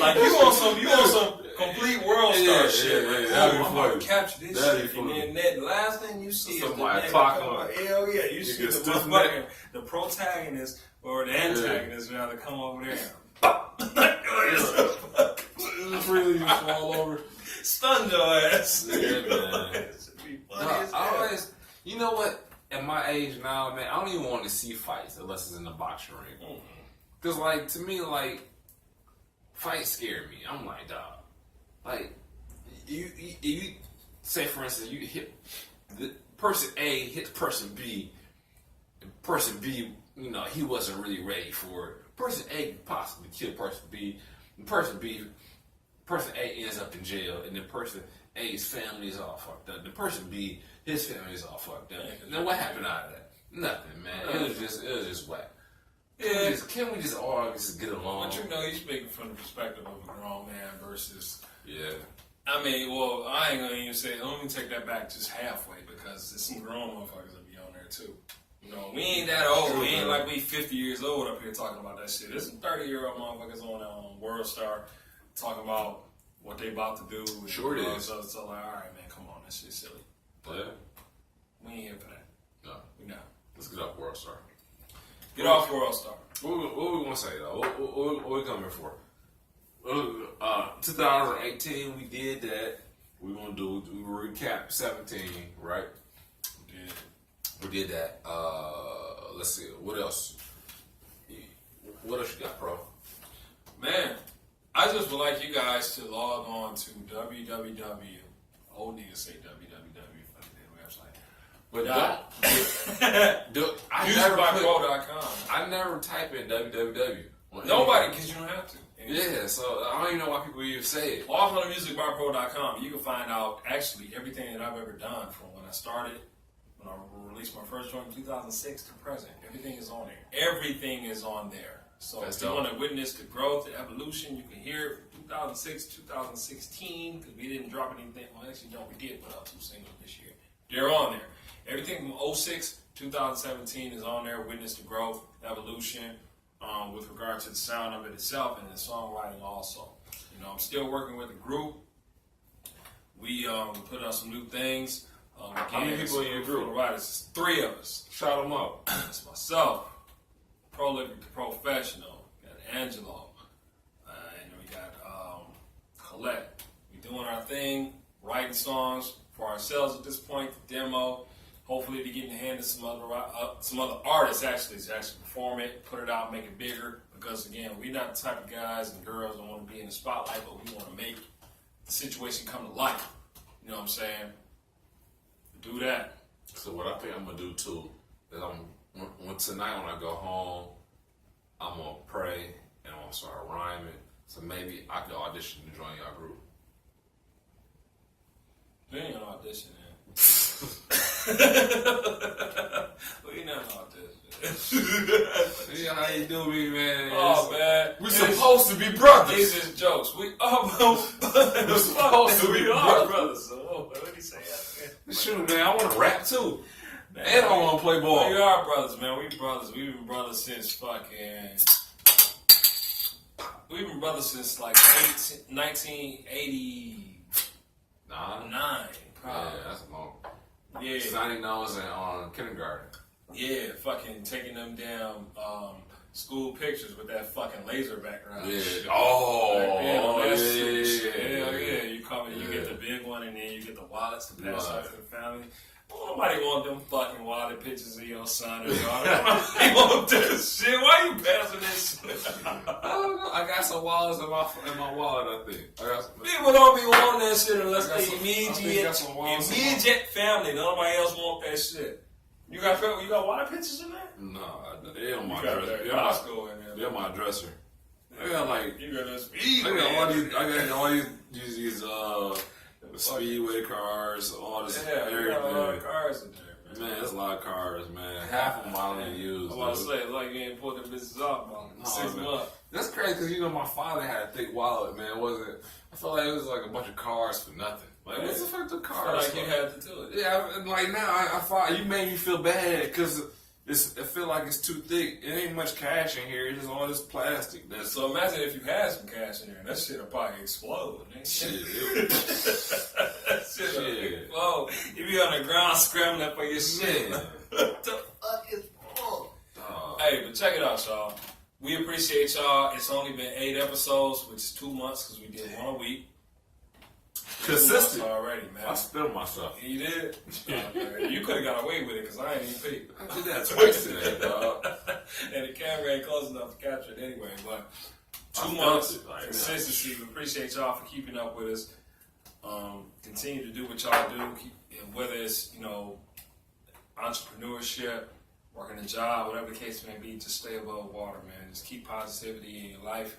Like you on some complete world star Yeah, shit. yeah, Like, yeah, that'd be I'm gonna funny. capture this That'd shit, be and funny. then that last thing you see is the Somebody nigga clock come on. up. Hell yeah, you see get the stiff motherfucking neck. the protagonist or the antagonist rather come over there. Freely just fall over. Stun your ass. Yeah, man. It should be funny as I hell. always, you know what? At my age now, man, I don't even want to see fights unless it's in the boxing ring. Cause like to me, like fights scare me. I'm like, dog. Like you say for instance, you hit the person A hits person B, and person B he wasn't really ready for it. Person A could possibly kill person B. Person A ends up in jail, and then person A's family is all fucked up. The person B, his family is all fucked up. And then what happened out of that? Nothing, man. It was just whack. Can we just all just get along? But you're speaking from the perspective of a grown man versus. Yeah. I mean, well, I ain't gonna even say. Let me take that back just halfway because there's some grown motherfuckers that be on there too. We ain't that old. We ain't like we 50 years old up here talking about that shit. There's some 30-year-old motherfuckers on World Star talking about what they about to do. Sure it is. So like, all right, man, come on, that shit's silly. Yeah. We ain't here for that. No. We not. Let's get off World Star. Get off World Star. What we want to say though? What we coming for? 2018, we did that. We recap 17, right? We did that. Let's see. What else? What else you got, bro? Man, I just would like you guys to log on to www. Old niggas say www. Fuck their website. But usebypro.com. I never type in www. Nobody, because you don't have to. Yeah, so I don't even know why people even say it. Off on the musicbypro.com, you can find out actually everything that I've ever done from when I started, when I released my first joint in 2006 to present. Everything is on there. Everything is on there. So if you want to witness the growth, the evolution, you can hear it from 2006, 2016, because we didn't drop anything. Well, actually, no, we did put out 2 singles this year. They're on there. Everything from 06, 2017 is on there. Witness the growth, evolution, with regard to the sound of it itself and the songwriting also. I'm still working with the group. We put out some new things. How many people in your group? It's 3 of us. Shout them out. It's myself, Prolyphic the Professional, got Angelo, and we got Colette. We doing our thing, writing songs for ourselves at this point, the demo. Hopefully to get in the hand of some other artists actually to actually perform it, put it out, make it bigger. Because again, we're not the type of guys and girls that want to be in the spotlight, but we want to make the situation come to life. You know what I'm saying? Do that. So what I think I'm gonna do too is tonight when I go home, I'm gonna pray and I'm gonna start rhyming. So maybe I could audition to join y'all group. We ain't gonna audition, man. We not audition. Yeah, how you do me, man? Oh man, we supposed to be brothers. These is jokes. We're supposed to be brothers. So what did he say? Shoot, man, I want to rap too. Man, and I want to play ball. We are brothers, man. We brothers. We've been brothers since fucking. We've been brothers since like 1989, probably. Yeah, that's long. Yeah. Signing those on kindergarten. Yeah, fucking taking them down school pictures with that fucking laser background. Yeah. Shit. Oh, like, yeah. You come and you get the big one, and then you get the wallets to pass out to the family. Nobody want them fucking wallet pictures of your son or daughter. Nobody want this shit. Why you passing this shit? I don't know. I got some wallets in my wallet, I think. People don't be wanting that shit unless they immediate family. Nobody else want that shit. You got wallet pictures in there? No, they're on my dresser. They're my dresser. I got like you got speed. I got all these Speedway cars, all this. Yeah, you got a lot of cars in there, man. Man, there's a lot of cars, man. Half of them I don't even use. I was about to say, it's like you ain't pulled them business off, man. 6 months. That's crazy because my father had a thick wallet, man. I felt like it was like a bunch of cars for nothing. Like, what the fuck the cars? Like you had to do it. Yeah, and like now I thought you made me feel bad because it feel like it's too thick. It ain't much cash in here. It's just all this plastic. So imagine if you had some cash in there, and that shit'll probably explode. Shit. That shit'll explode. You be on the ground scrambling for your shit. What the fuck is wrong? Hey, but check it out, y'all. We appreciate y'all. It's only been 8 episodes, which is 2 months because we did 1 a week. Consistent already, man. I spilled myself. You did? You could have got away with it because I ain't even peep. I did that twice today, dog. And the camera ain't close enough to capture it anyway. But 2 months consistency. We appreciate y'all for keeping up with us. Continue to do what y'all do, whether it's entrepreneurship, working a job, whatever the case may be, just stay above water, man. Just keep positivity in your life.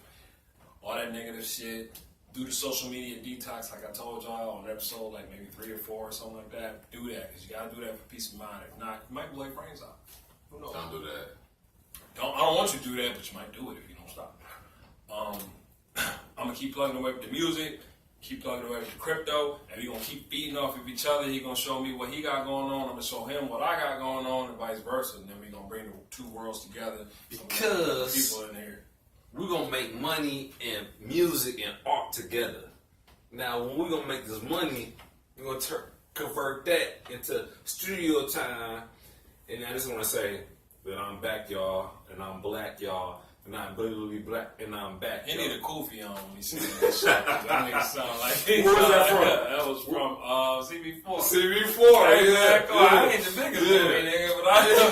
All that negative shit. Do the social media detox, like I told y'all on an episode, like maybe 3 or 4 or something like that. Do that, because you gotta do that for peace of mind. If not, you might blow your brains out. Who knows? Don't do that. I don't want you to do that, but you might do it if you don't stop. I'm gonna keep plugging away with the music, keep plugging away with the crypto, and we're gonna keep feeding off of each other. He's gonna show me what he got going on, I'm gonna show him what I got going on, and vice versa. And then we're gonna bring the 2 worlds together. Because people in here. We're gonna make money and music and art together. Now, when we're gonna make this money, we're gonna convert that into studio time. And I just wanna say that I'm back, y'all, and I'm black, y'all, and I'm literally black, and I'm back. He y'all. need a kufi on when he said that shit. That nigga sound like Where was that from? That was from CB4. CB4, Exactly. I ain't the biggest movie, nigga, but I know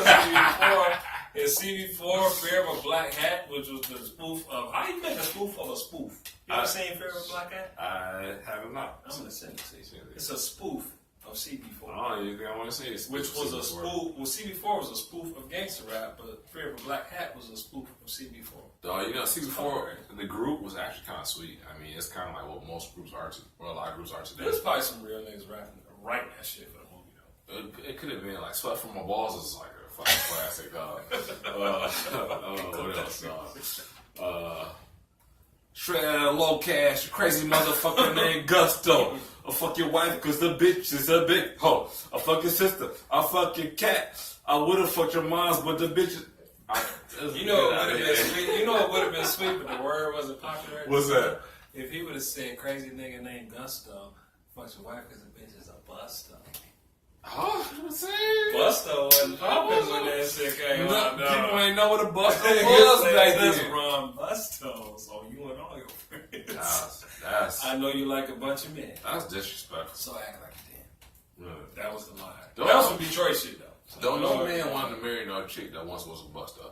CB4. It's CB4, Fear of a Black Hat, which was the spoof of. How do you make a spoof of a spoof? You ever seen Fear of a Black Hat? I have not. I'm gonna send it to you. It's a spoof of CB4. Oh, you think I want to see it? Which was a spoof. Well, CB4 was a spoof of gangster rap, but Fear of a Black Hat was a spoof of CB4. You know, CB4, the group was actually kind of sweet. I mean, it's kind of like what most groups are, well, a lot of groups are today. There's probably some real niggas writing that shit for the movie, though. It could have been like Sweat From My Balls is like a fucking classic. What else? Shred Low Cash, crazy motherfucker named Gusto. I'll fuck your wife because the bitch is a big hoe. I'll fuck your sister. I'll fuck your cat. I would have fucked your moms, but the bitch is... You know it would have been sweet. You know it would have been sweet, but the word wasn't popular. What's that? If he would have said crazy nigga named Gusto, fuck your wife because the bitch is a busto. Oh, you know what I'm saying? Busto wasn't popping when that shit came out. People ain't know what a busto was back That's then. Ron Busto, so you and all your friends. That's I know you like a bunch of men. That's disrespectful. So act like you did. Yeah. That was the line. Don't- That was some Detroit shit, though. Don't no man want to marry no chick that once was a busto.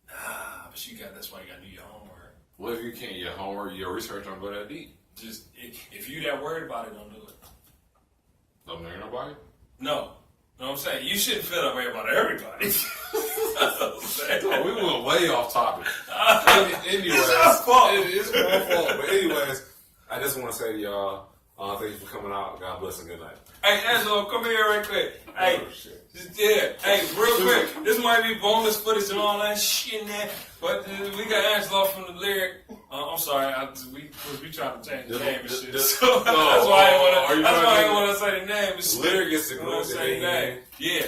Nah, but that's why you gotta do your homework. What if you can't? Your homework, your research don't go that deep. Just, if you that worried about it, don't do it. Don't marry nobody? No. Know what I'm saying? You shouldn't feel that way about everybody. That's what I'm saying. Oh, we went way off topic. Anyways, It's our fault. It's my fault. But anyways, I just want to say to y'all, thank you for coming out. God bless and good night. Hey, Angelo, come here right quick. Hey, Oh, shit. yeah, hey, real quick. This might be bonus footage and all that shit in there, but we got Angelo from the lyric. I'm sorry, we trying to change the name and shit. So that's why I didn't want to say the name and shit. Lyric is the You know what I'm saying? name. Yeah.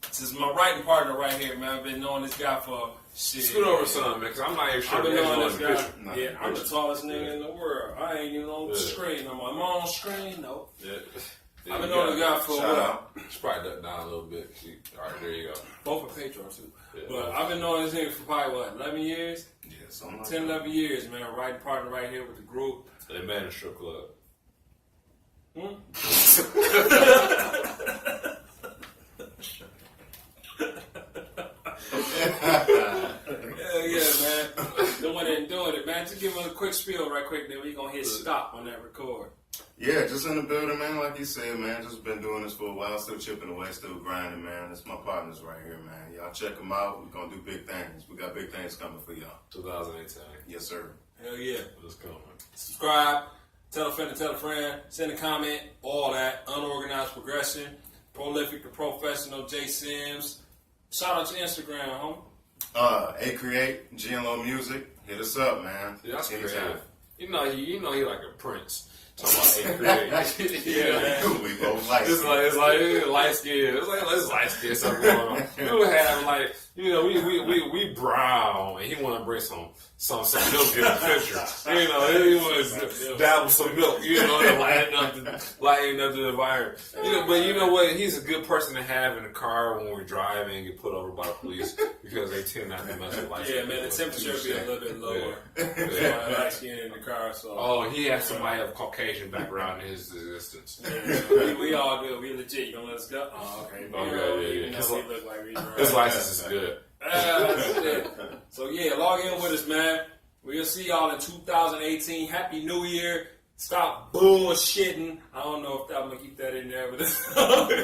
This is my writing partner right here, man. I've been knowing this guy for shit. Scoot over some, man, because I'm not even sure I've been if knowing on this the guy. picture. Yeah, I'm the tallest nigga in the world. I ain't even on the screen. I'm on screen, no. Yeah. I've been knowing the guy for a while. Should probably duck down a little bit. All right, there you go. Both are Patreon too. Yeah. But I've been knowing this nigga for probably, 11 years? Yeah, something like 10, that. 11 years, man. Writing partner right here with the group. They met in a strip club. Hell yeah, man. Doing it and doing it, man. Just give him a quick spiel right quick, then we gonna hit stop on that record. Yeah, just in the building, man. Like you said, man. Just been doing this for a while. Still chipping away, still grinding, man. That's my partners right here, man. Y'all check them out. We're gonna do big things. We got big things coming for y'all. 2018. Yes, sir. Hell yeah. Let's go, man. Subscribe, tell a friend to tell a friend, send a comment, all that. Unorganized progression, prolific to professional, J Sims. Shout out to Instagram, homie. A-Create, GLO Music. Hit us up, man. Yeah, that's Anytime. creative. You know he like a prince. Talking about A-Create. Yeah, man. We both like It's like light skin. It's like let's light skin something going on. We would have like we brown and he want to bring some milk in the picture. You know, he wants to dabble some milk. You know, to lighten up the environment. You know, but you know what? He's a good person to have in the car when we're driving and get put over by the police because they tend not to mess with light skin. Yeah, man, the temperature be a little bit lower. Yeah. Yeah. Light skin in the car, so. Oh, he has somebody of Caucasian background in his existence. Yeah, we all good. We legit. You gonna let us go? Oh, okay. Okay, yeah. Even though we look like we His license is good. That's it. So yeah, log in with us, man. We'll see y'all in 2018. Happy New Year. Stop bullshitting. I don't know if I'm gonna keep that in there, but I'll let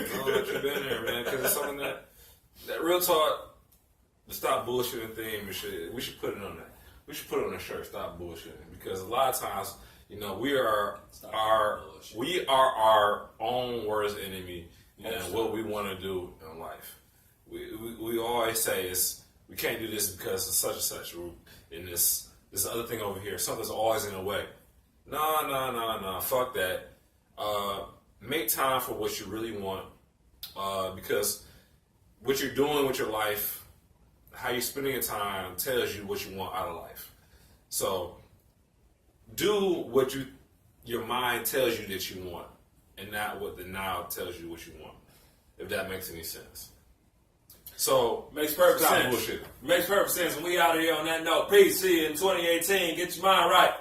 you in there, man, because it's something that that real talk, the stop bullshitting thing, we should put it on that. We should put it on a shirt. Stop bullshitting, because a lot of times, you know, we are our own worst enemy and what we want to do in life. We always say we can't do this because of such and such, and this other thing over here, something's always in the way. No, fuck that. Make time for what you really want, because what you're doing with your life, how you're spending your time, tells you what you want out of life. So do what your mind tells you that you want, and not what the now tells you what you want, if that makes any sense. So makes perfect sense. Bullshit. Makes perfect sense. And we out of here on that note. Peace. See you in 2018. Get your mind right.